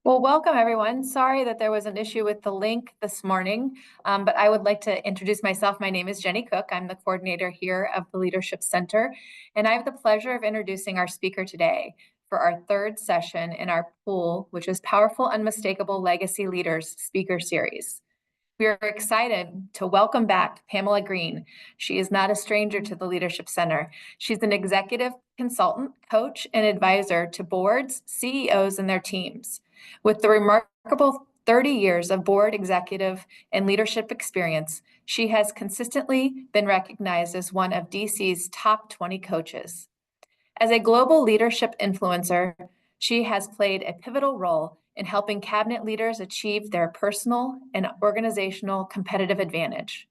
Well, welcome everyone. Sorry that there was an issue with the link this morning, but I would like to introduce myself. My name is Jenny Cook. I'm the coordinator here of the Leadership Center, and I have the pleasure of introducing our speaker today for our third session in our pool, which is Powerful, Unmistakable Legacy Leaders Speaker Series. We are excited to welcome back Pamela Green. She is not a stranger to the Leadership Center. She's an executive consultant, coach, and advisor to boards, CEOs, and their teams. With the remarkable 30 years of board, executive, and leadership experience, she has consistently been recognized as one of DC's top 20 coaches. As a global leadership influencer, she has played a pivotal role in helping cabinet leaders achieve their personal and organizational competitive advantage.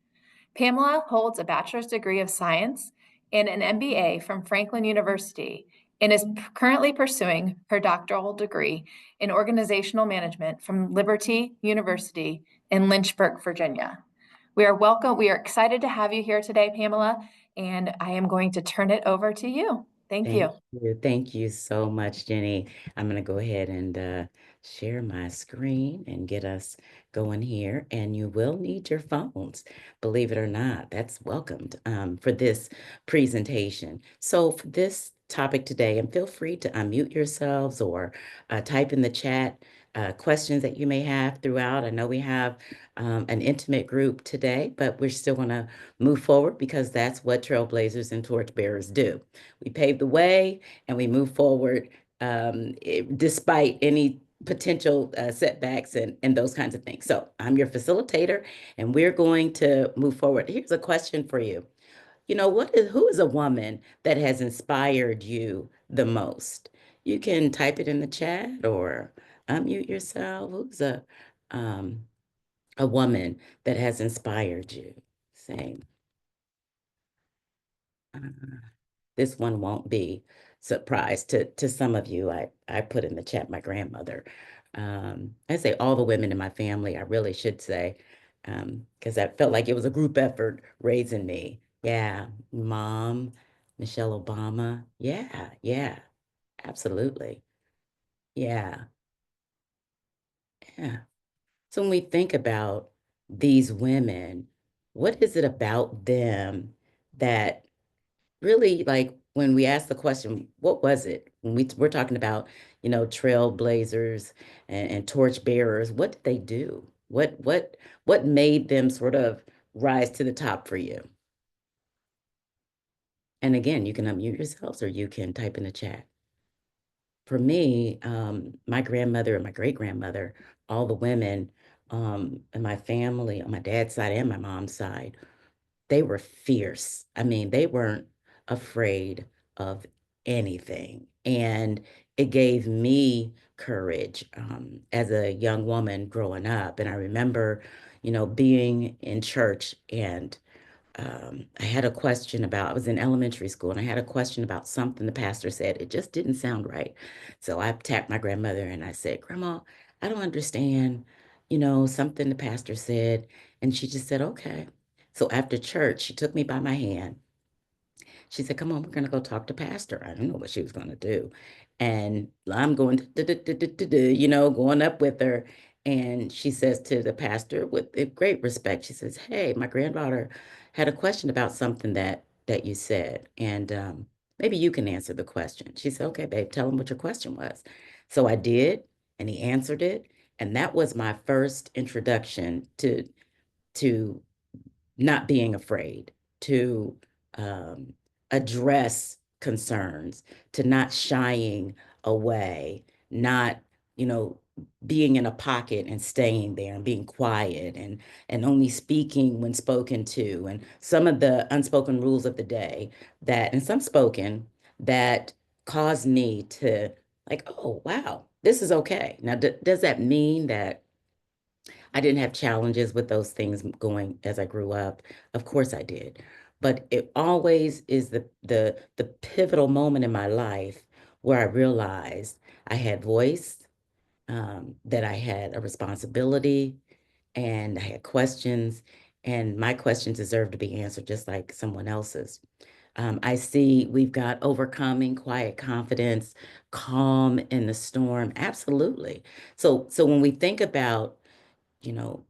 Pamela holds a bachelor's degree of science and an MBA from Franklin University and is currently pursuing her doctoral degree in organizational management from Liberty University in Lynchburg, Virginia. We are excited to have you here today, Pamela, and I am going to turn it over to you. Thank you. Thank you so much, Jenny. I'm going to go ahead and share my screen and get us going here. And you will need your phones, believe it or not. That's welcomed for this presentation. So for this topic today, and feel free to unmute yourselves or type in the chat questions that you may have throughout. I know we have an intimate group today, but we're still going to move forward because that's what Trailblazers and Torchbearers do. We pave the way and we move forward despite any potential setbacks and those kinds of things. So I'm your facilitator and we're going to move forward. Here's a question for you. You know, who is a woman that has inspired you the most? You can type it in the chat or unmute yourself. Who's a woman that has inspired you? Same. This one won't be surprise to some of you. I put in the chat my grandmother. I say all the women in my family, I really should say, because I felt like it was a group effort raising me. Yeah, Mom, Michelle Obama. Yeah, absolutely. Yeah, yeah. So when we think about these women, what is it about them that really, like, when we ask the question, what was it? When we're talking about, trailblazers and torchbearers, what did they do? What made them sort of rise to the top for you? And again, you can unmute yourselves or you can type in the chat. For me, my grandmother and my great-grandmother, all the women in my family, on my dad's side and my mom's side, they were fierce. I mean, they weren't afraid of anything. And it gave me courage as a young woman growing up. And I remember, being in church and I had a question about, I was in elementary school and I had a question about something the pastor said. It just didn't sound right. So I tapped my grandmother and I said, Grandma, I don't understand, something the pastor said. And she just said, okay. So after church, she took me by my hand. She said, come on, we're going to go talk to pastor. I didn't know what she was going to do. And I'm going, going up with her. And she says to the pastor with great respect, she says, hey, my granddaughter had a question about something that you said. And maybe you can answer the question. She said, okay, babe, tell him what your question was. So I did, and he answered it. And that was my first introduction to not being afraid, to um, address concerns, to not shying away, not, being in a pocket and staying there and being quiet and only speaking when spoken to, and some of the unspoken rules of the day and some spoken that caused me to like, oh, wow, this is okay. Now, does that mean that I didn't have challenges with those things going as I grew up? Of course I did. But it always is the pivotal moment in my life where I realized I had voice, that I had a responsibility, and I had questions, and my questions deserved to be answered just like someone else's. I see we've got overcoming, quiet confidence, calm in the storm. Absolutely. So when we think about,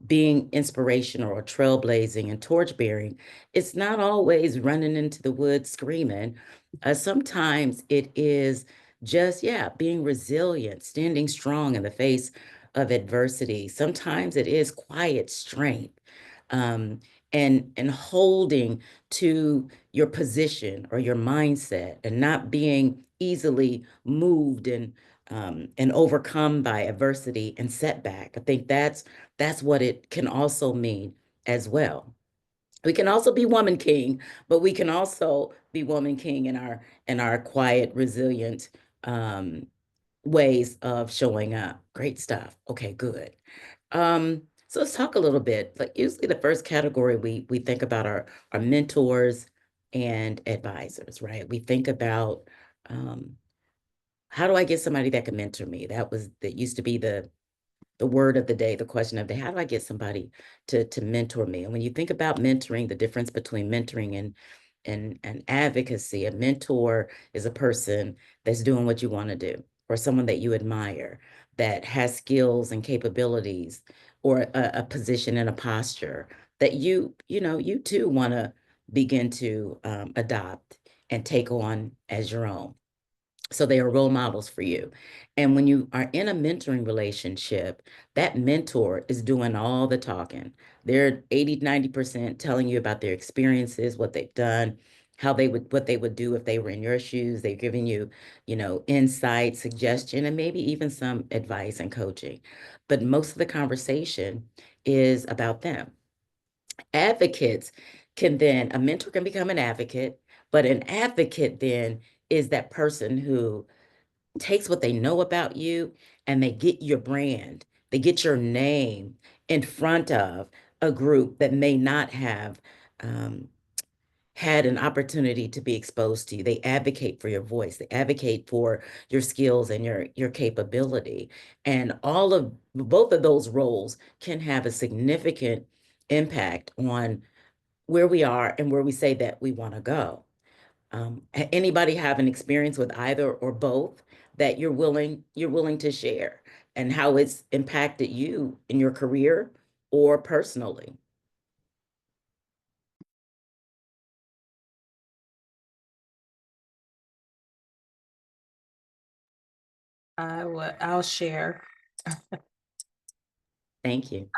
being inspirational or trailblazing and torchbearing, it's not always running into the woods screaming. Sometimes it is just, yeah, being resilient, standing strong in the face of adversity. Sometimes it is quiet strength, um, and holding to your position or your mindset and not being easily moved and overcome by adversity and setback. I think that's what it can also mean as well. We can also be woman king, but we can also be woman king in our quiet, resilient ways of showing up. Great stuff. Okay, good. So let's talk a little bit. Like usually the first category we think about our mentors and advisors, right? We think about how do I get somebody that can mentor me? That used to be the word of the day, the question of the day. How do I get somebody to mentor me? And when you think about mentoring, the difference between mentoring and advocacy, a mentor is a person that's doing what you want to do, or someone that you admire, that has skills and capabilities, or a position and a posture that you too want to begin to adopt and take on as your own. So they are role models for you. And when you are in a mentoring relationship, that mentor is doing all the talking. They're 80, 90% telling you about their experiences, what they've done, what they would do if they were in your shoes. They're giving you, insight, suggestion, and maybe even some advice and coaching. But most of the conversation is about them. Advocates a mentor can become an advocate, but an advocate then is that person who takes what they know about you and they get your brand, they get your name in front of a group that may not have um, had an opportunity to be exposed to you. They advocate for your voice, they advocate for your skills and your capability. And all of both of those roles can have a significant impact on where we are and where we say that we want to go. Anybody have an experience with either or both that you're willing to share, and how it's impacted you in your career or personally? I'll share. Thank you.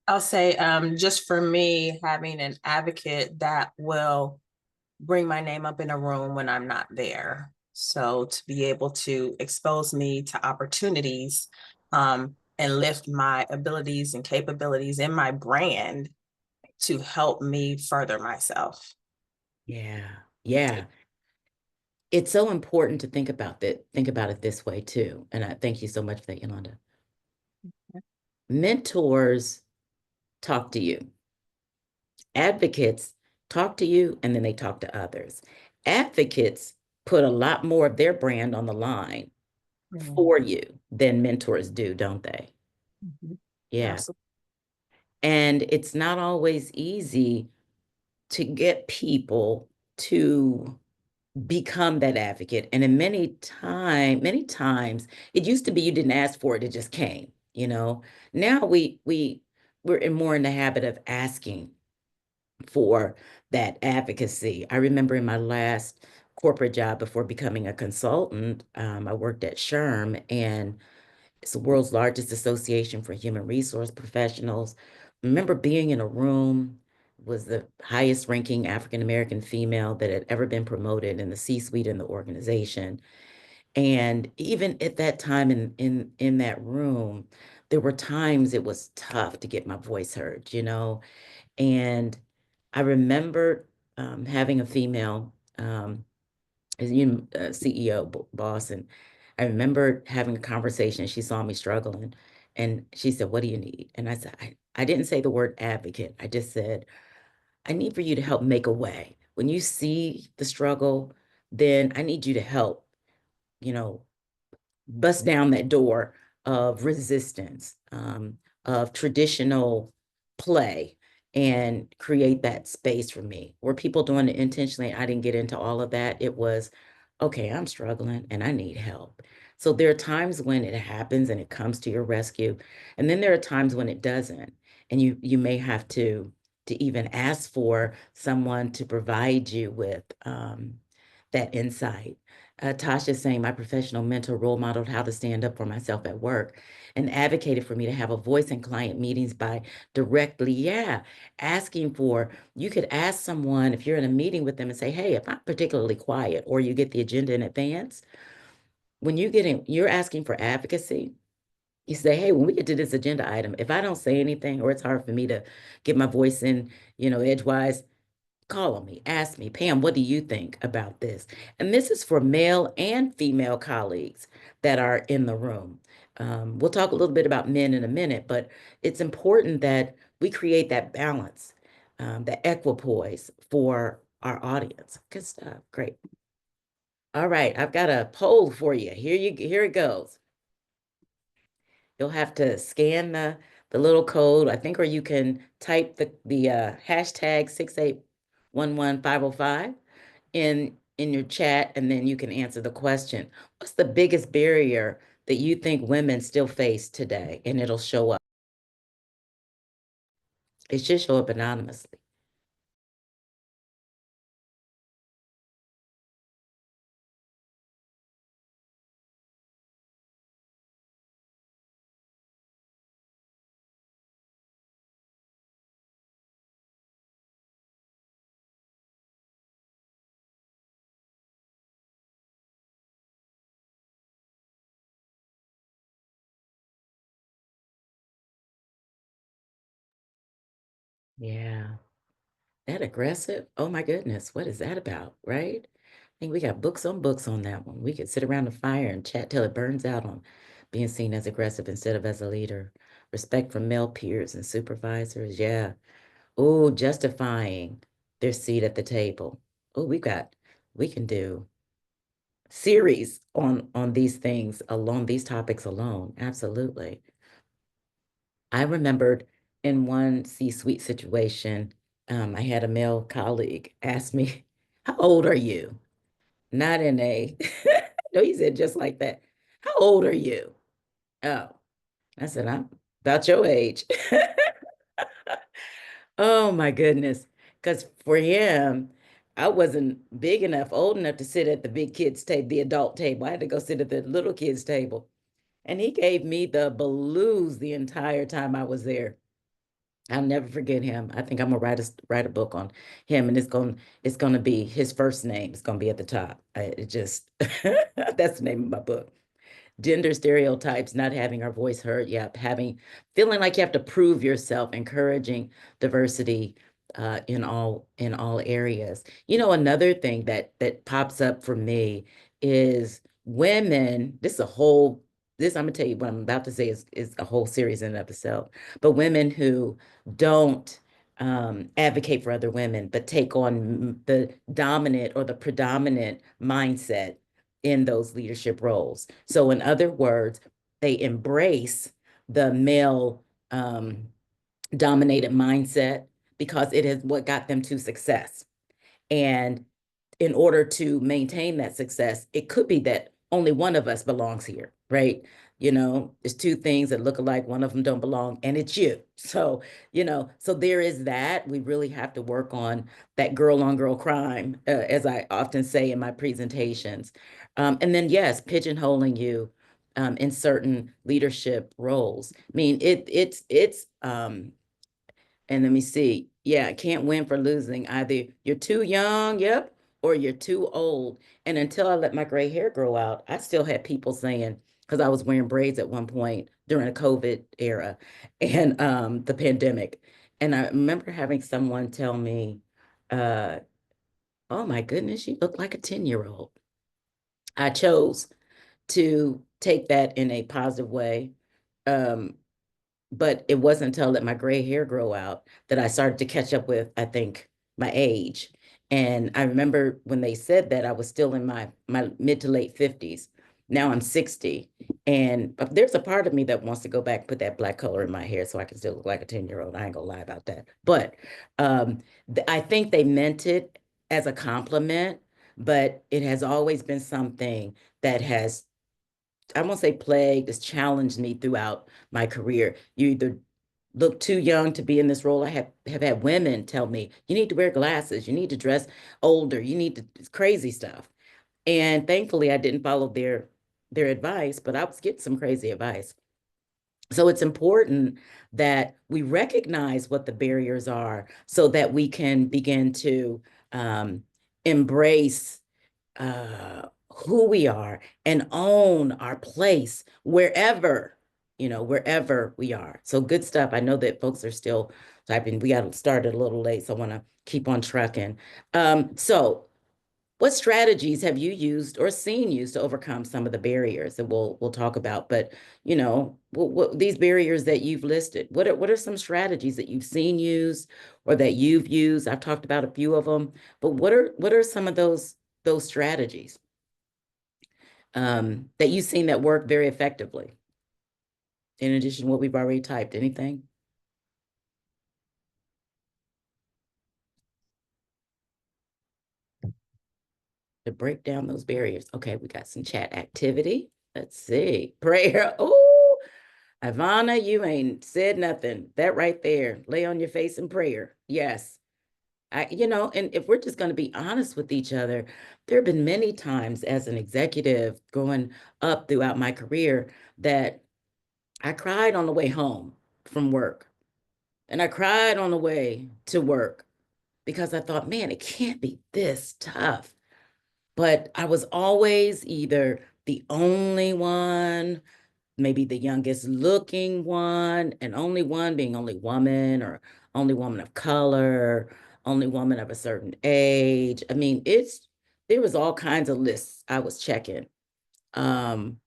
I'll say, just for me, having an advocate that will bring my name up in a room when I'm not there. So to be able to expose me to opportunities, and lift my abilities and capabilities in my brand to help me further myself. Yeah. Yeah. It's so important to think about it this way too. And I thank you so much for that, Yolanda. Mentors talk to you. Advocates talk to you and then they talk to others. Advocates put a lot more of their brand on the line for you than mentors do, don't they? Mhm. Yeah. Absolutely. And it's not always easy to get people to become that advocate. And in many times, it used to be you didn't ask for it, it just came. Now we're more in the habit of asking for that advocacy. I remember in my last corporate job before becoming a consultant, I worked at SHRM, and it's the world's largest association for human resource professionals. I remember being in a room, was the highest ranking African American female that had ever been promoted in the C-suite in the organization. And even at that time in that room, there were times it was tough to get my voice heard. And I remember having a female CEO boss, and I remember having a conversation. She saw me struggling, and she said, "What do you need?" And I said, I didn't say the word advocate. I just said, "I need for you to help make a way. When you see the struggle, then I need you to help, you know, bust down that door of resistance, of traditional play, and create that space for me. Were people doing it intentionally? I didn't get into all of that. It was, okay, I'm struggling and I need help. So there are times when it happens and it comes to your rescue. And then there are times when it doesn't. And you may have to even ask for someone to provide you with that insight. Tasha's saying my professional mentor role modeled how to stand up for myself at work and advocated for me to have a voice in client meetings by directly, asking for, you could ask someone if you're in a meeting with them and say, hey, if I'm particularly quiet, or you get the agenda in advance, when you're asking for advocacy, you say, hey, when we get to this agenda item, if I don't say anything or it's hard for me to get my voice in, edgewise, call on me, ask me, Pam, what do you think about this? And this is for male and female colleagues that are in the room. We'll talk a little bit about men in a minute, but it's important that we create that balance, the equipoise for our audience. Good stuff. Great. All right, I've got a poll for you. Here it goes. You'll have to scan the little code, I think, or you can type the hashtag 6811505 in your chat, and then you can answer the question. What's the biggest barrier that you think women still face today? And it'll show up. It should show up anonymously. Yeah. That aggressive? Oh my goodness, what is that about, right? I think we got books on that one. We could sit around the fire and chat till it burns out on being seen as aggressive instead of as a leader. Respect from male peers and supervisors, yeah. Oh, justifying their seat at the table. Oh, we can do series on these things alone, these topics alone. Absolutely. I remembered in one C-suite situation, I had a male colleague ask me, how old are you? Not in a, no, he said just like that. How old are you? Oh, I said, I'm about your age. Oh my goodness. Because for him, I wasn't big enough, old enough to sit at the big kids' table, the adult table. I had to go sit at the little kids' table. And he gave me the blues the entire time I was there. I'll never forget him. I think I'm gonna write a book on him, and it's gonna be his first name. It's gonna be at the top. It just that's the name of my book. Gender stereotypes, not having our voice heard. Yep, feeling like you have to prove yourself, encouraging diversity in all areas. Another thing that pops up for me is women. This I'm gonna tell you what I'm about to say is a whole series in and of itself. But women who don't advocate for other women, but take on the dominant or the predominant mindset in those leadership roles. So in other words, they embrace the male dominated mindset because it is what got them to success. And in order to maintain that success, it could be that only one of us belongs here, right? There's two things that look alike, one of them don't belong, and it's you. So there is that. We really have to work on that girl on girl crime, as I often say in my presentations. And then, yes, pigeonholing you in certain leadership roles. I mean, it's and let me see. Yeah, can't win for losing. Either you're too young, yep, or you're too old. And until I let my gray hair grow out, I still had people saying, because I was wearing braids at one point during the COVID era and the pandemic. And I remember having someone tell me, oh my goodness, you look like a 10-year-old. I chose to take that in a positive way. But it wasn't until I let my gray hair grow out that I started to catch up with, I think, my age. And I remember when they said that, I was still in my mid to late 50s. Now I'm 60, and there's a part of me that wants to go back, put that black color in my hair so I can still look like a 10-year-old. I ain't gonna lie about that. But I think they meant it as a compliment, but it has always been something that has, I won't say plagued, has challenged me throughout my career. You either look too young to be in this role. I have had women tell me, you need to wear glasses, you need to dress older, you need to, it's crazy stuff. And thankfully I didn't follow their advice, but I was getting some crazy advice. So it's important that we recognize what the barriers are so that we can begin to embrace who we are and own our place wherever, wherever we are. So good stuff. I know that folks are still typing. We got started a little late, so I want to keep on trucking. So what strategies have you used or seen used to overcome some of the barriers that we'll talk about? But what these barriers that you've listed, what are some strategies that you've seen used or that you've used? I've talked about a few of them, but what are some of those strategies that you've seen that work very effectively? In addition to what we've already typed, anything? To break down those barriers. Okay, we got some chat activity. Let's see. Prayer. Oh, Ivana, you ain't said nothing. That right there. Lay on your face in prayer. Yes. And if we're just going to be honest with each other, there have been many times as an executive growing up throughout my career that I cried on the way home from work. And I cried on the way to work because I thought, man, it can't be this tough. But I was always either the only one, maybe the youngest looking one, and only one being only woman or only woman of color, only woman of a certain age. I mean, there was all kinds of lists I was checking. And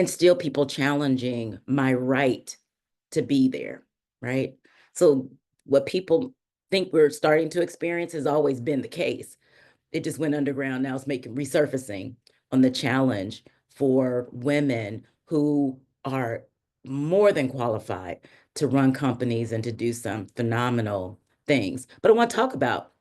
still people challenging my right to be there, right? So what people think we're starting to experience has always been the case. It just went underground. Now it's making resurfacing on the challenge for women who are more than qualified to run companies and to do some phenomenal things. But I want to talk about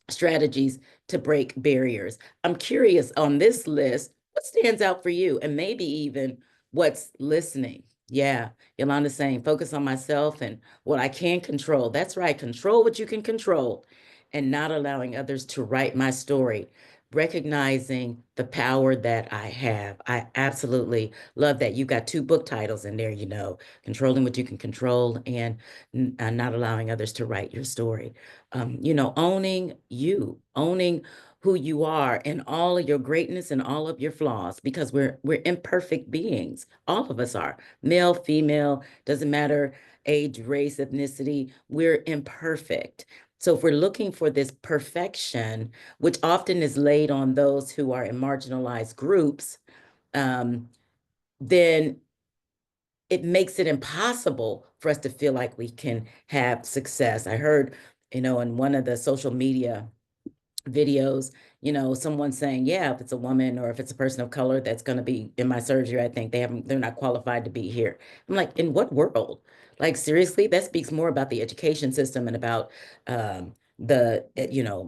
strategies to break barriers. I'm curious on this list, what stands out for you? And maybe even what's listening. Yeah, Yolanda's saying, focus on myself and what I can control. That's right, control what you can control and not allowing others to write my story, recognizing the power that I have. I absolutely love that. You got two book titles in there, controlling what you can control and not allowing others to write your story. Owning who you are and all of your greatness and all of your flaws, because we're imperfect beings. All of us are, male, female, doesn't matter age, race, ethnicity, we're imperfect. So if we're looking for this perfection, which often is laid on those who are in marginalized groups, then it makes it impossible for us to feel like we can have success. I heard, in one of the social media videos, someone saying, yeah, if it's a woman or if it's a person of color that's going to be in my surgery, I think they're not qualified to be here. I'm like, in what world? Like, seriously, that speaks more about the education system and about the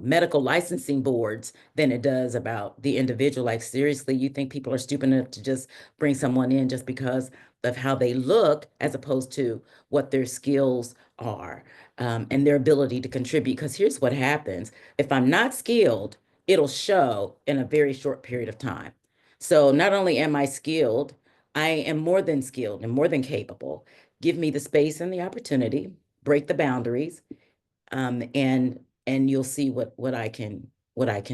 medical licensing boards than it does about the individual. Like, seriously, you think people are stupid enough to just bring someone in just because of how they look as opposed to what their skills are, and their ability to contribute? Because here's what happens. If I'm not skilled, it'll show in a very short period of time. So not only am I skilled, I am more than skilled and more than capable. Give me the space and the opportunity, break the boundaries, and you'll see what I can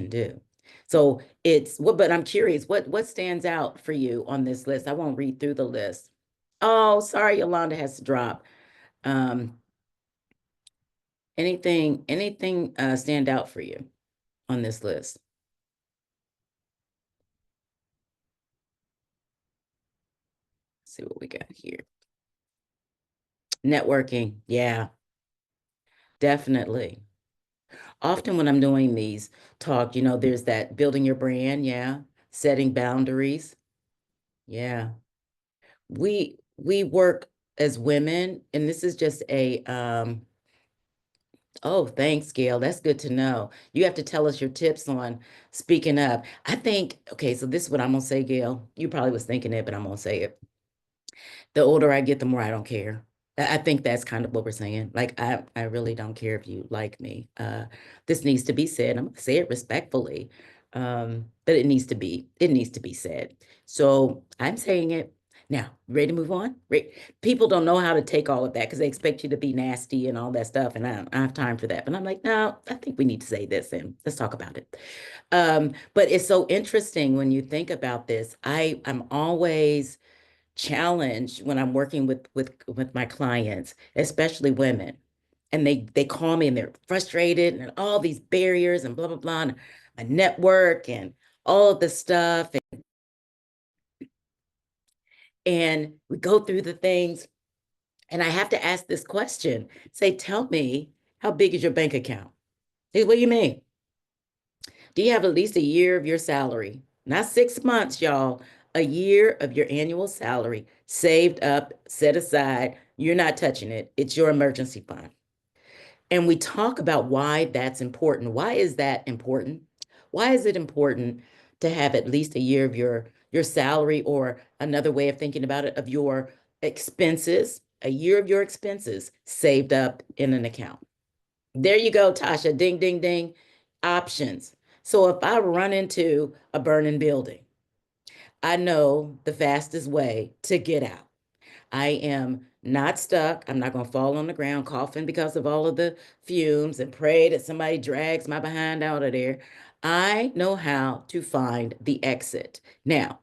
do. So but I'm curious, what stands out for you on this list? I won't read through the list. Oh, sorry, Yolanda has to drop. Anything stand out for you on this list? Let's see what we got here. Networking, yeah, definitely. Often when I'm doing these talk, there's that building your brand, yeah, setting boundaries. Yeah. We work as women, and this is just a oh, thanks, Gail. That's good to know. You have to tell us your tips on speaking up. I think, okay, so this is what I'm gonna say, Gail. You probably was thinking it, but I'm gonna say it. The older I get, the more I don't care. I think that's kind of what we're saying. Like, I really don't care if you like me. This needs to be said. I'm gonna say it respectfully. But it needs to be said. So I'm saying it. Now, ready to move on? People don't know how to take all of that because they expect you to be nasty and all that stuff. And I don't have time for that. But I'm like, no, I think we need to say this and let's talk about it. But it's so interesting when you think about this. I'm always challenged when I'm working with my clients, especially women, and they call me and they're frustrated and all these barriers and blah blah blah, and my network and all of this stuff, and we go through the things, and I have to ask this question: say, tell me, how big is your bank account? What do you mean? Do you have at least a year of your salary? Not 6 months, y'all. A year of your annual salary saved up, set aside. You're not touching it. It's your emergency fund. And we talk about why that's important. Why is that important? Why is it important to have at least a year of your salary, or another way of thinking about it, of your expenses, a year of your expenses saved up in an account? There you go, Tasha. Ding, ding, ding. Options. So if I run into a burning building, I know the fastest way to get out. I am not stuck. I'm not going to fall on the ground coughing because of all of the fumes and pray that somebody drags my behind out of there. I know how to find the exit. Now,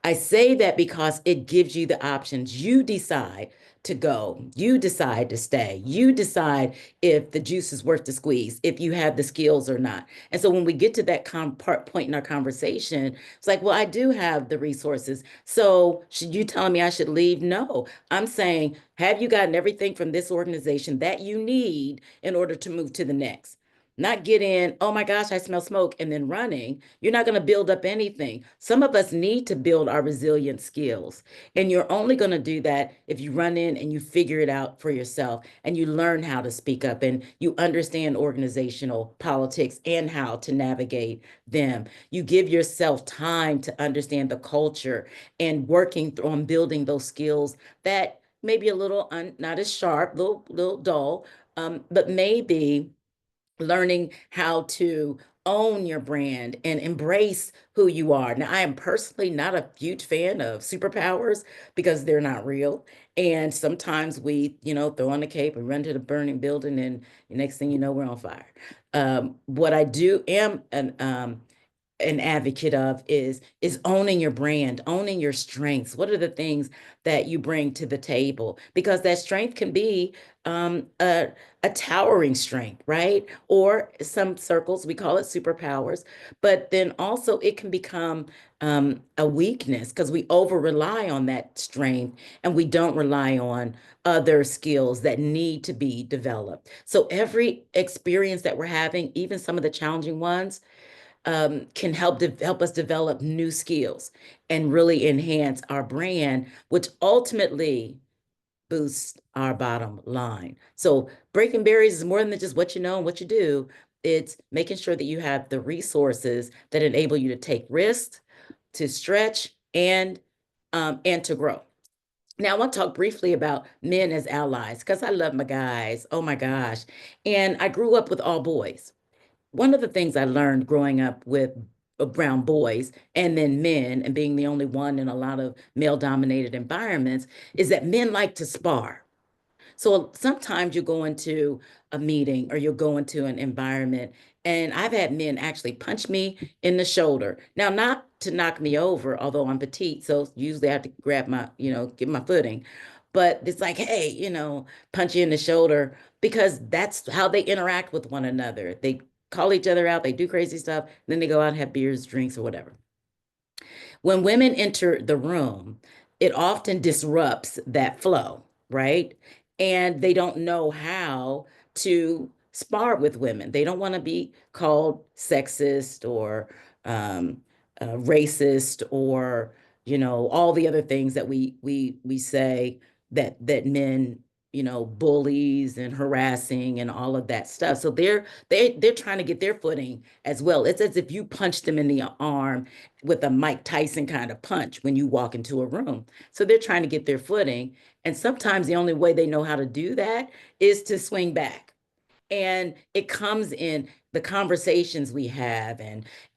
I say that because it gives you the options. You decide to go, you decide to stay, you decide if the juice is worth the squeeze, if you have the skills or not. And so when we get to that point in our conversation, it's like, well, I do have the resources. So should you telling me I should leave? No, I'm saying, have you gotten everything from this organization that you need in order to move to the next? Not get in, oh my gosh, I smell smoke, and then running. You're not going to build up anything. Some of us need to build our resilient skills. And you're only going to do that if you run in and you figure it out for yourself and you learn how to speak up and you understand organizational politics and how to navigate them. You give yourself time to understand the culture and working on building those skills that maybe a little not as sharp, little dull, but maybe learning how to own your brand and embrace who you are. Now, I am personally not a huge fan of superpowers because they're not real. And sometimes we, throw on the cape and run to the burning building, and the next thing you know, we're on fire. What I do am an advocate of is owning your brand, owning your strengths. What are the things that you bring to the table? Because that strength can be a towering strength, right? Or some circles, we call it superpowers, but then also it can become a weakness because we over rely on that strength and we don't rely on other skills that need to be developed. So every experience that we're having, even some of the challenging ones, can help us develop new skills and really enhance our brand, which ultimately boosts our bottom line. So breaking barriers is more than just what you know and what you do. It's making sure that you have the resources that enable you to take risks, to stretch, and to grow. Now, I want to talk briefly about men as allies because I love my guys. Oh my gosh. And I grew up with all boys. One of the things I learned growing up with brown boys and then men, and being the only one in a lot of male dominated environments, is that men like to spar. So sometimes you go into a meeting or you'll go into an environment, and I've had men actually punch me in the shoulder. Now, not to knock me over, although I'm petite, so usually I have to grab my, get my footing. But it's like, hey, punch you in the shoulder because that's how they interact with one another. They call each other out, they do crazy stuff, then they go out and have beers, drinks, or whatever. When women enter the room, it often disrupts that flow, right? And they don't know how to spar with women. They don't want to be called sexist or racist or you know, all the other things that we say that men, you know, bullies and harassing and all of that stuff. So they're trying to get their footing as well. It's as if you punch them in the arm with a Mike Tyson kind of punch when you walk into a room. So they're trying to get their footing. And sometimes the only way they know how to do that is to swing back. And it comes in the conversations we have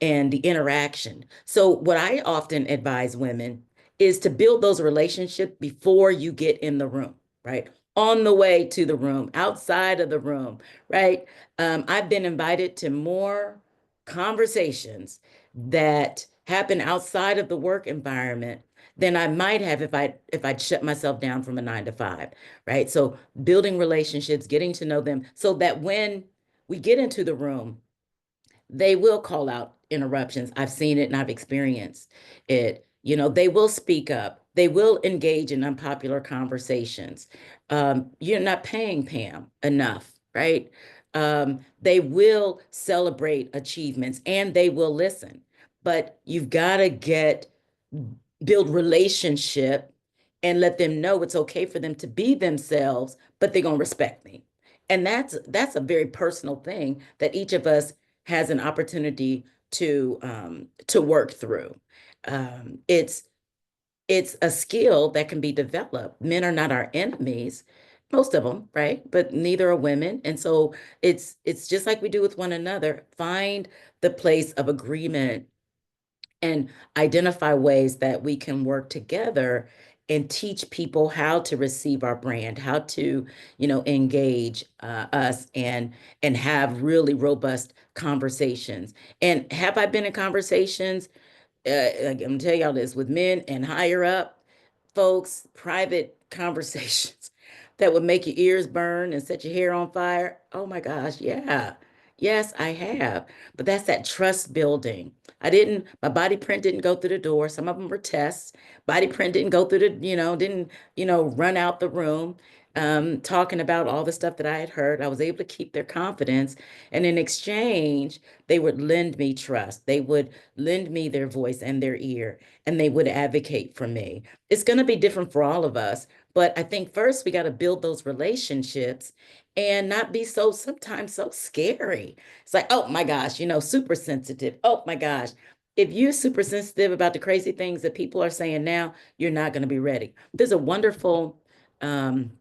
and the interaction. So what I often advise women is to build those relationships before you get in the room, right? On the way to the room, outside of the room, right? I've been invited to more conversations that happen outside of the work environment than I might have if I'd shut myself down from a 9 to 5, right? So building relationships, getting to know them so that when we get into the room, they will call out interruptions. I've seen it and I've experienced it. You know, they will speak up. They will engage in unpopular conversations. You're not paying Pam enough, right? They will celebrate achievements and they will listen. But you've got to build relationship and let them know it's okay for them to be themselves, but they're going to respect me. And that's a very personal thing that each of us has an opportunity to work through. It's a skill that can be developed. Men are not our enemies, most of them, right? But neither are women. And so it's just like we do with one another. Find the place of agreement and identify ways that we can work together and teach people how to receive our brand, how to, you know, engage us and have really robust conversations. And have I been in conversations? I'm gonna tell y'all this with men and higher up folks, private conversations that would make your ears burn and set your hair on fire. Oh my gosh, yeah. Yes, I have. But that's that trust building. My body print didn't go through the door. Some of them were tests. Body print didn't go through didn't, run out the room, talking about all the stuff that I had heard. I was able to keep their confidence. And in exchange, they would lend me trust. They would lend me their voice and their ear, and they would advocate for me. It's going to be different for all of us. But I think first we got to build those relationships and not be sometimes so scary. It's like, oh my gosh, super sensitive. Oh my gosh. If you're super sensitive about the crazy things that people are saying now, you're not going to be ready. There's a wonderful um,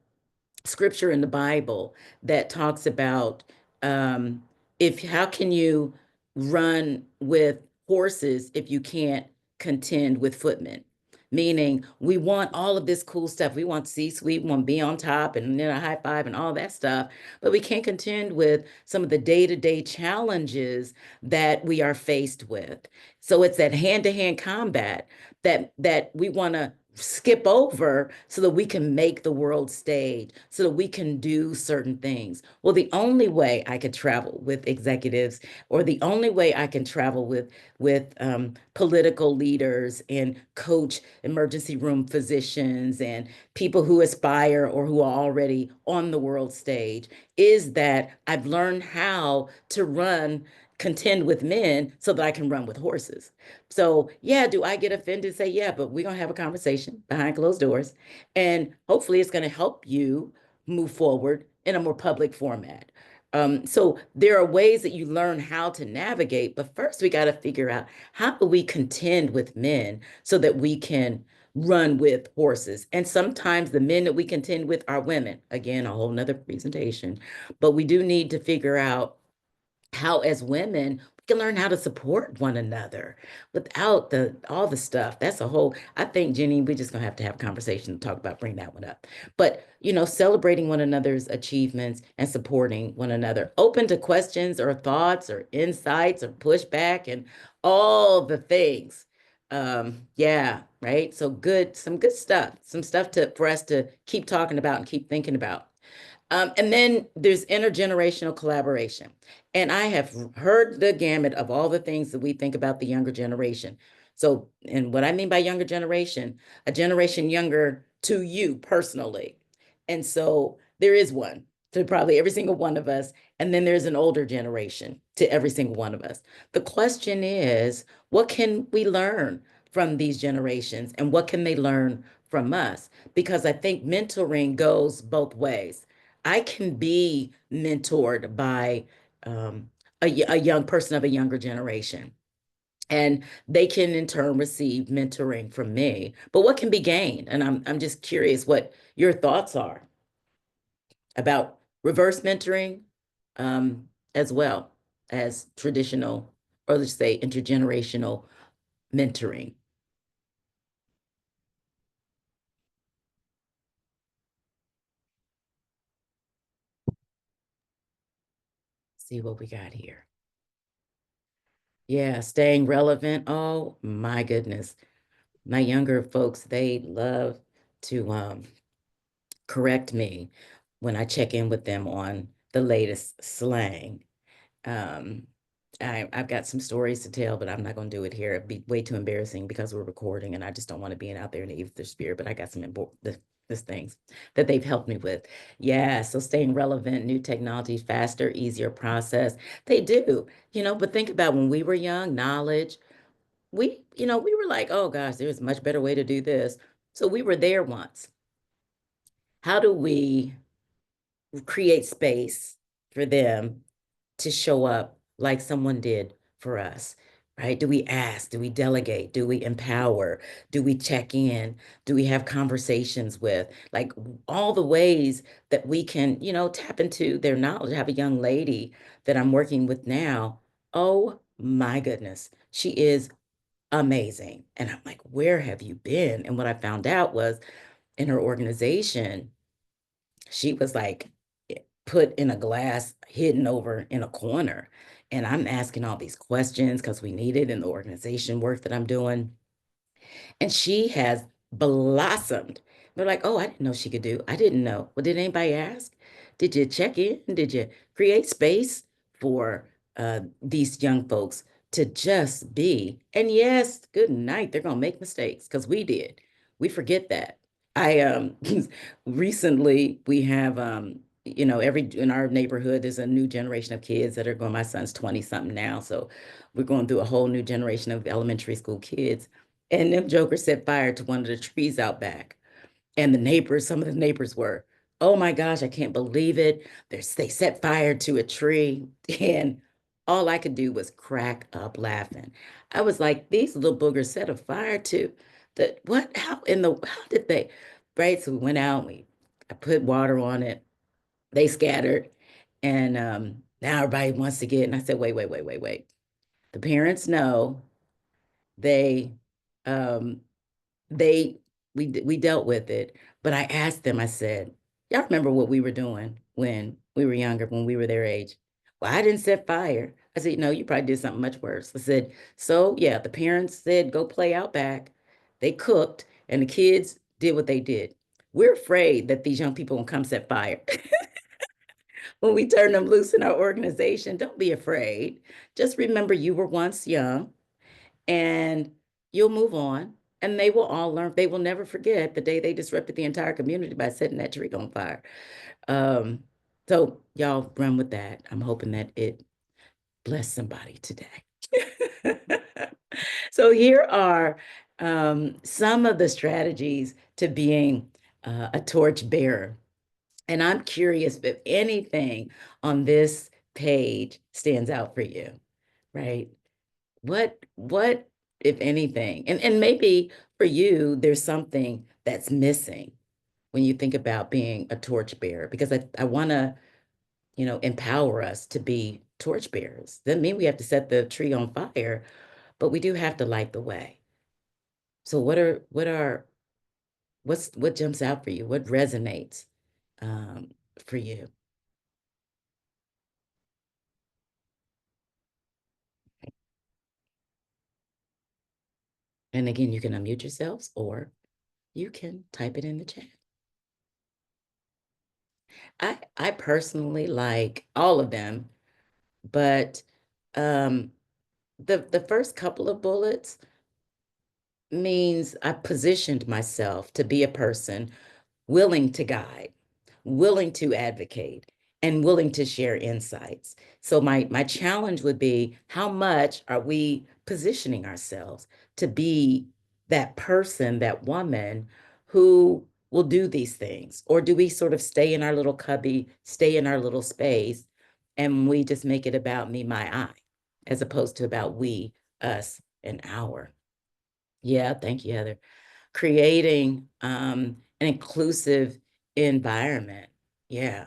scripture in the Bible that talks about if how can you run with horses if you can't contend with footmen? Meaning we want all of this cool stuff. We want C-suite, we want to be on top and then a high five and all that stuff, but we can't contend with some of the day-to-day challenges that we are faced with. So it's that hand-to-hand combat that we want to skip over so that we can make the world stage, so that we can do certain things. Well, the only way I could travel with executives, or the only way I can travel with political leaders and coach emergency room physicians and people who aspire or who are already on the world stage, is that I've learned how to contend with men so that I can run with horses. So yeah, do I get offended? Say, yeah, but we're gonna have a conversation behind closed doors. And hopefully it's gonna help you move forward in a more public format. So there are ways that you learn how to navigate, but first we got to figure out how do we contend with men so that we can run with horses. And sometimes the men that we contend with are women. Again, a whole nother presentation, but we do need to figure out how as women we can learn how to support one another without all the stuff. That's a whole, I think, Jenny, we're just gonna have to have a conversation to talk about, bring that one up. But celebrating one another's achievements and supporting one another, open to questions or thoughts or insights or pushback and all the things. Yeah, right. So some good stuff, some stuff for us to keep talking about and keep thinking about. And then there's intergenerational collaboration. And I have heard the gamut of all the things that we think about the younger generation. So, and what I mean by younger generation, a generation younger to you personally. And so there is one to probably every single one of us. And then there's an older generation to every single one of us. The question is, what can we learn from these generations and what can they learn from us? Because I think mentoring goes both ways. I can be mentored by a young person of a younger generation, and they can in turn receive mentoring from me. But what can be gained? And I'm just curious what your thoughts are about reverse mentoring, as well as traditional, or let's say intergenerational mentoring. See what we got here. Yeah, staying relevant. Oh my goodness. My younger folks, they love to correct me when I check in with them on the latest slang. Um, I've got some stories to tell, but I'm not going to do it here. It'd be way too embarrassing because we're recording, and I just don't want to be out there in the ether spirit. But I got some this things that they've helped me with. Yeah, so staying relevant, new technology, faster, easier process. They do, but think about when we were young, knowledge. We were like, oh gosh, there's a much better way to do this. So we were there once. How do we create space for them to show up like someone did for us, right? Do we ask? Do we delegate? Do we empower? Do we check in? Do we have conversations with? Like all the ways that we can, tap into their knowledge. I have a young lady that I'm working with now. Oh my goodness. She is amazing. And I'm like, where have you been? And what I found out was in her organization, she was like put in a glass, hidden over in a corner. And I'm asking all these questions because we need it in the organization work that I'm doing. And she has blossomed. They're like, oh, I didn't know she could do. I didn't know. Well, did anybody ask? Did you check in? Did you create space for these young folks to just be? And yes, good night. They're gonna make mistakes because we did. We forget that. I recently we have every in our neighborhood there's a new generation of kids that are going. My son's 20 something now, so we're going through a whole new generation of elementary school kids. And them jokers set fire to one of the trees out back. And some of the neighbors were, oh my gosh, I can't believe it. They set fire to a tree. And all I could do was crack up laughing. I was like, these little boogers set a fire to what? How did they? Right. So we went out, I put water on it. They scattered. And now everybody wants to get, and I said, wait, wait, wait, wait, wait. The parents know they um they we dealt with it, but I asked them, I said, y'all remember what we were doing when we were younger, when we were their age? Well, I didn't set fire. I said, no, you probably did something much worse. I said, so yeah, the parents said go play out back. They cooked and the kids did what they did. We're afraid that these young people will come set fire. When we turn them loose in our organization, don't be afraid. Just remember you were once young, and you'll move on, and they will all learn. They will never forget the day they disrupted the entire community by setting that tree on fire. So y'all run with that. I'm hoping that it bless somebody today. So here are some of the strategies to being a torch bearer. And I'm curious if anything on this page stands out for you, right? What, if anything, and maybe for you, there's something that's missing when you think about being a torchbearer, because I want to, empower us to be torchbearers. Doesn't mean we have to set the tree on fire, but we do have to light the way. So what jumps out for you? What resonates for you? And again, you can unmute yourselves or you can type it in the chat. I personally like all of them, but the first couple of bullets means I positioned myself to be a person willing to guide, willing to advocate, and willing to share insights. So my challenge would be, how much are we positioning ourselves to be that person, that woman who will do these things? Or do we sort of stay in our little cubby, stay in our little space, and we just make it about me, my, I, as opposed to about we, us, and our? Yeah, thank you, Heather. Creating an inclusive environment. Yeah,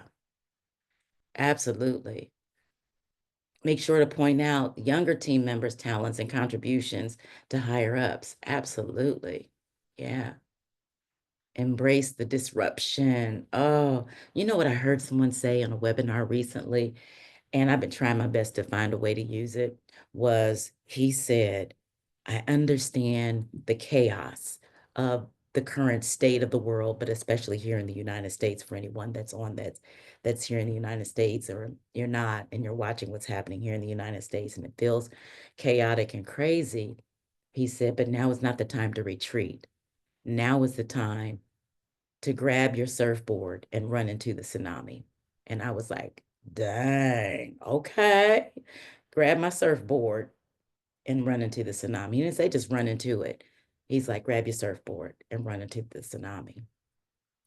absolutely. Make sure to point out younger team members' talents and contributions to higher ups. Absolutely. Yeah. Embrace the disruption. Oh, you know what I heard someone say on a webinar recently, and I've been trying my best to find a way to use it, was he said, I understand the chaos of the current state of the world, but especially here in the United States, for anyone that's here in the United States, or you're not and you're watching what's happening here in the United States and it feels chaotic and crazy. He said, but now is not the time to retreat. Now is the time to grab your surfboard and run into the tsunami. And I was like, dang, okay. Grab my surfboard and run into the tsunami. He didn't say just run into it. He's like, grab your surfboard and run into the tsunami.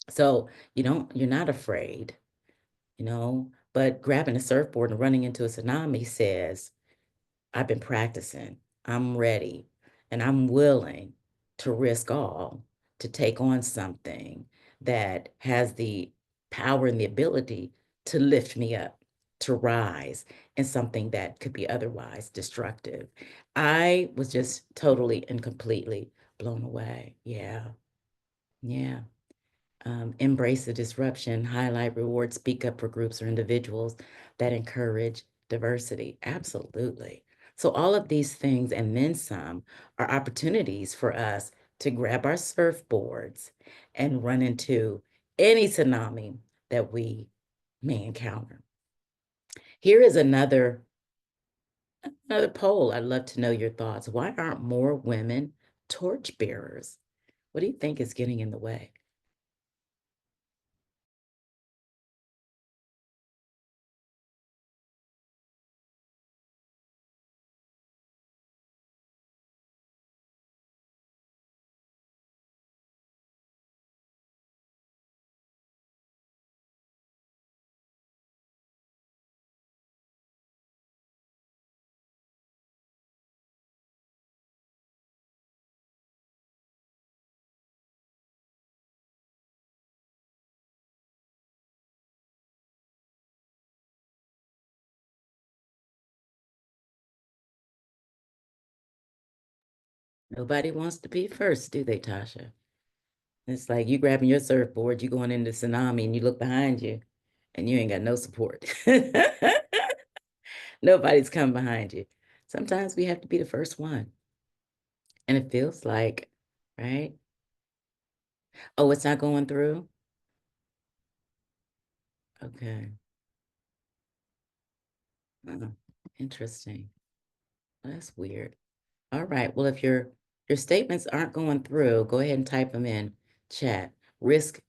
So you're not afraid, but grabbing a surfboard and running into a tsunami says, I've been practicing, I'm ready, and I'm willing to risk all to take on something that has the power and the ability to lift me up, to rise in something that could be otherwise destructive. I was just totally and completely blown away. Yeah. Yeah. Embrace the disruption, highlight, reward, speak up for groups or individuals that encourage diversity. Absolutely. So all of these things and then some are opportunities for us to grab our surfboards and run into any tsunami that we may encounter. Here is another poll. I'd love to know your thoughts. Why aren't more women torchbearers? What do you think is getting in the way? Nobody wants to be first, do they, Tasha? It's like you grabbing your surfboard, you going into tsunami, and you look behind you, and you ain't got no support. Nobody's coming behind you. Sometimes we have to be the first one. And it feels like, right? Oh, it's not going through? Okay. Interesting. That's weird. All right. Well, if your statements aren't going through, go ahead and type them in chat. Risk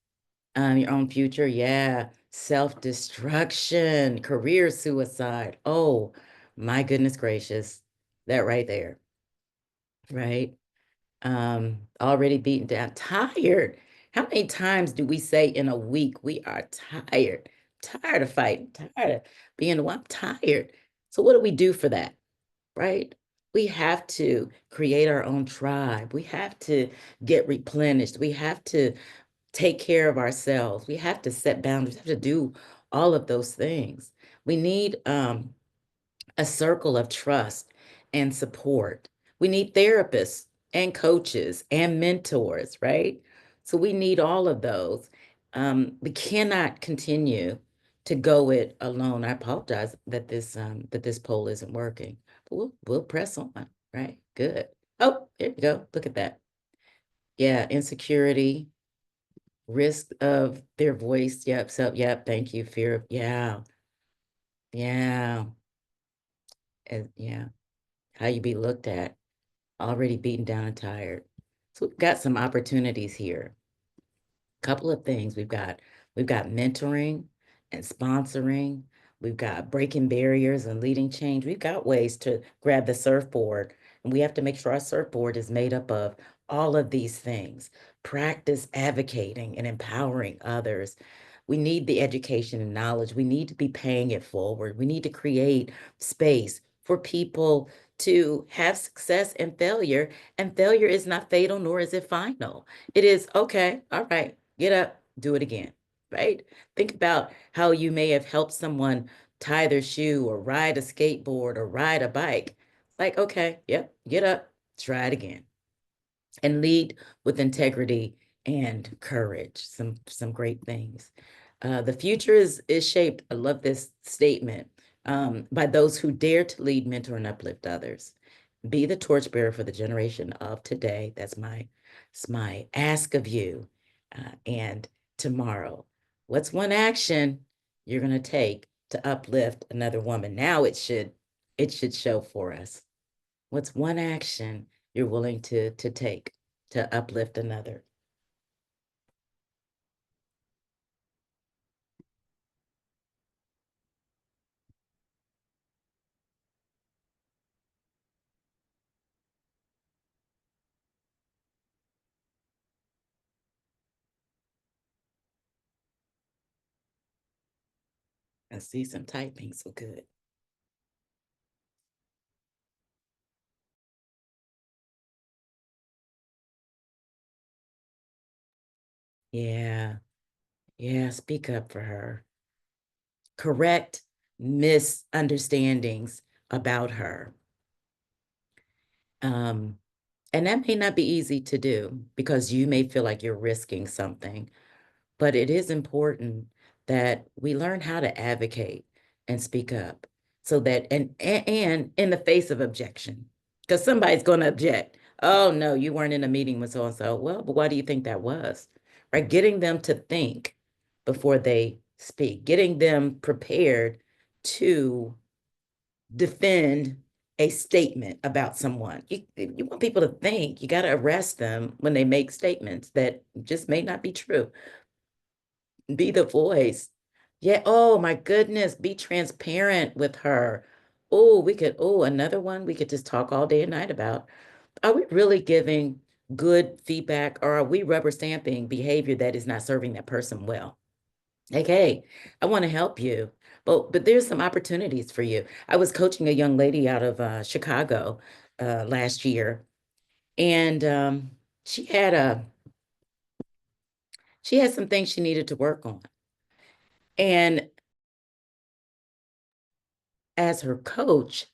your own future. Yeah. Self-destruction, career suicide. Oh, my goodness gracious. That right there. Right. Already beaten down, tired. How many times do we say in a week we are tired? Tired of fighting, tired of being the one. I'm tired. So what do we do for that? Right? We have to create our own tribe. We have to get replenished. We have to take care of ourselves. We have to set boundaries. We have to do all of those things. We need a circle of trust and support. We need therapists and coaches and mentors, right? So we need all of those. We cannot continue to go it alone. I apologize that this poll isn't working, but we'll press on, right? Good. Oh, there you go. Look at that. Yeah, insecurity, risk of their voice. Yep. So yep. Thank you. Fear of yeah, yeah. How you be looked at, already beaten down and tired. So we've got some opportunities here. Couple of things. We've got mentoring and sponsoring. We've got breaking barriers and leading change. We've got ways to grab the surfboard, and we have to make sure our surfboard is made up of all of these things. Practice advocating and empowering others. We need the education and knowledge. We need to be paying it forward. We need to create space for people to have success and failure. And failure is not fatal, nor is it final. It is, okay, all right, get up, do it again, right? Think about how you may have helped someone tie their shoe or ride a skateboard or ride a bike. Like, okay, yep, get up, try it again. And lead with integrity and courage. Some great things. The future is shaped, I love this statement, by those who dare to lead, mentor, and uplift others. Be the torchbearer for the generation of today. That's my ask of you. And tomorrow, what's one action you're going to take to uplift another woman? Now it should show for us. What's one action you're willing to take to uplift another? I see some typing, so good. Yeah, yeah, speak up for her. Correct misunderstandings about her. And that may not be easy to do because you may feel like you're risking something, but it is important that we learn how to advocate and speak up so that, and in the face of objection, because somebody's going to object. Oh, no, you weren't in a meeting with so-and-so. Well, but why do you think that was? Right? Getting them to think before they speak, getting them prepared to defend a statement about someone. You want people to think, you got to arrest them when they make statements that just may not be true. Be the voice. Yeah. Oh my goodness. Be transparent with her. Another one we could just talk all day and night about. Are we really giving good feedback, or are we rubber stamping behavior that is not serving that person well? Like, hey, I want to help you, but there's some opportunities for you. I was coaching a young lady out of Chicago last year, and she had a she had some things she needed to work on. And as her coach,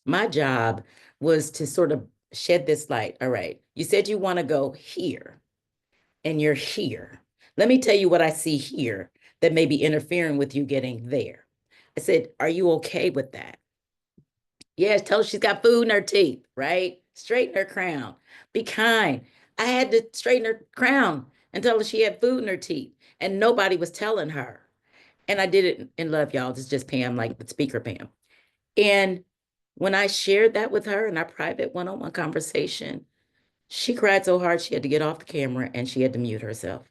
my job was to sort of shed this light. All right, you said you want to go here, and you're here. Let me tell you what I see here that may be interfering with you getting there. I said, are you okay with that? Yeah, tell her she's got food in her teeth, right? Straighten her crown. Be kind. I had to straighten her crown and tell her she had food in her teeth, and nobody was telling her. And I did it in love, y'all. This is just Pam, like the speaker Pam. And when I shared that with her in our private one-on-one conversation, she cried so hard she had to get off the camera and she had to mute herself.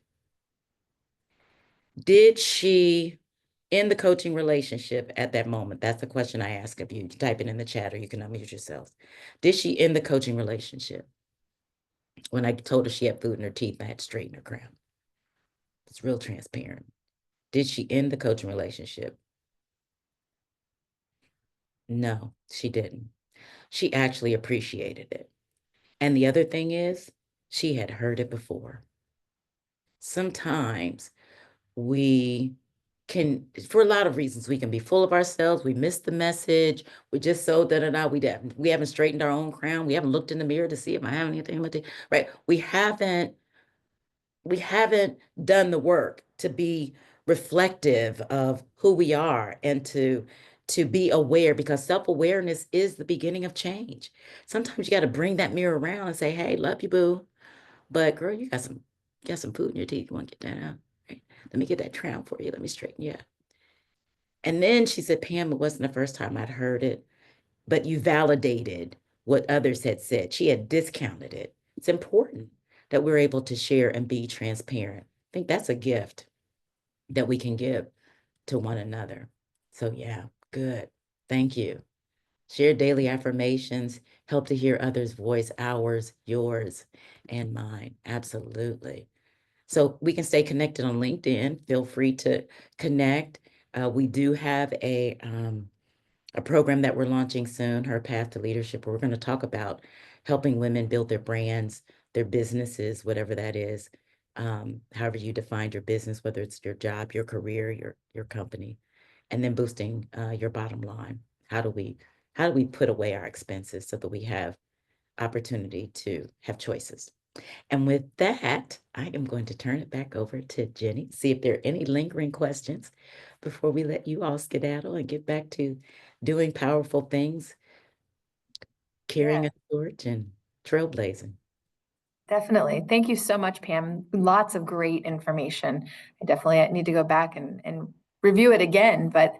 Did she end the coaching relationship at that moment? That's the question I ask of you. You can type it in the chat or you can unmute yourselves. Did she end the coaching relationship when I told her she had food in her teeth and I had to straighten her crown? It's real transparent. Did she end the coaching relationship? No, she didn't. She actually appreciated it. And the other thing is, she had heard it before. Sometimes we can, for a lot of reasons, we can be full of ourselves. We miss the message. We just so da-da-da. We haven't straightened our own crown. We haven't looked in the mirror to see if I have anything with it, right? We haven't done the work to be reflective of who we are and to be aware, because self-awareness is the beginning of change. Sometimes you got to bring that mirror around and say, hey, love you, boo. But girl, you got some food in your teeth. You want to get that out? Right? Let me get that crown for you. Let me straighten you out. And then she said, Pam, it wasn't the first time I'd heard it, but you validated what others had said. She had discounted it. It's important that we're able to share and be transparent. I think that's a gift that we can give to one another. So yeah, good. Thank you. share daily affirmations, help to hear others' voice, ours, yours, and mine. Absolutely. So we can stay connected on LinkedIn. Feel free to connect. We do have a program that we're launching soon, Her Path to Leadership, where we're going to talk about helping women build their brands, their businesses, whatever that is, however you defined your business, whether it's your job, your career, your company, and then boosting your bottom line. How do we put away our expenses so that we have opportunity to have choices? And with that, I am going to turn it back over to Jenny, see if there are any lingering questions before we let you all skedaddle and get back to doing powerful things, carrying a torch and trailblazing. Definitely. Thank you so much, Pam. Lots of great information. I definitely need to go back and review it again, but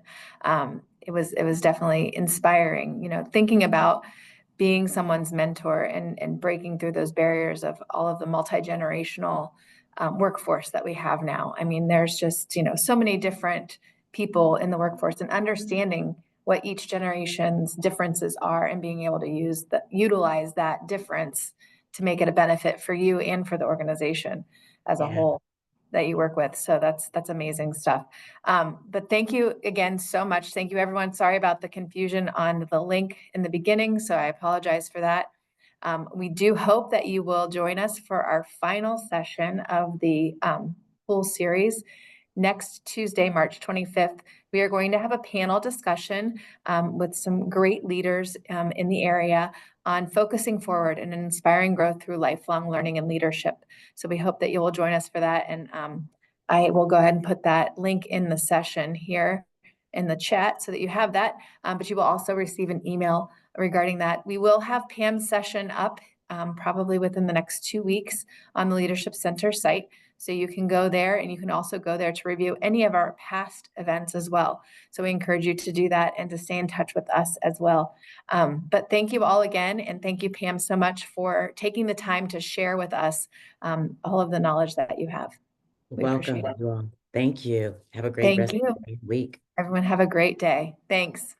it was definitely inspiring, thinking about being someone's mentor and breaking through those barriers of all of the multi-generational workforce that we have now. I mean, there's just, so many different people in the workforce, and understanding what each generation's differences are and being able to utilize that difference to make it a benefit for you and for the organization as a whole that you work with. So that's amazing stuff. But thank you again so much. Thank you, everyone. Sorry about the confusion on the link in the beginning, so I apologize for that. We do hope that you will join us for our final session of the whole series. Next Tuesday, March 25th, we are going to have a panel discussion with some great leaders in the area on focusing forward and inspiring growth through lifelong learning and leadership. So we hope that you will join us for that. And I will go ahead and put that link in the session here in the chat so that you have that. But you will also receive an email regarding that. We will have Pam's session up probably within the next 2 weeks on the Leadership Center site. So you can go there, and you can also go there to review any of our past events as well. So we encourage you to do that and to stay in touch with us as well. But thank you all again. And thank you, Pam, so much for taking the time to share with us all of the knowledge that you have. We Welcome, appreciate it. you all. Thank you. Have a great Thank rest you. of the week. Everyone have a great day. Thanks.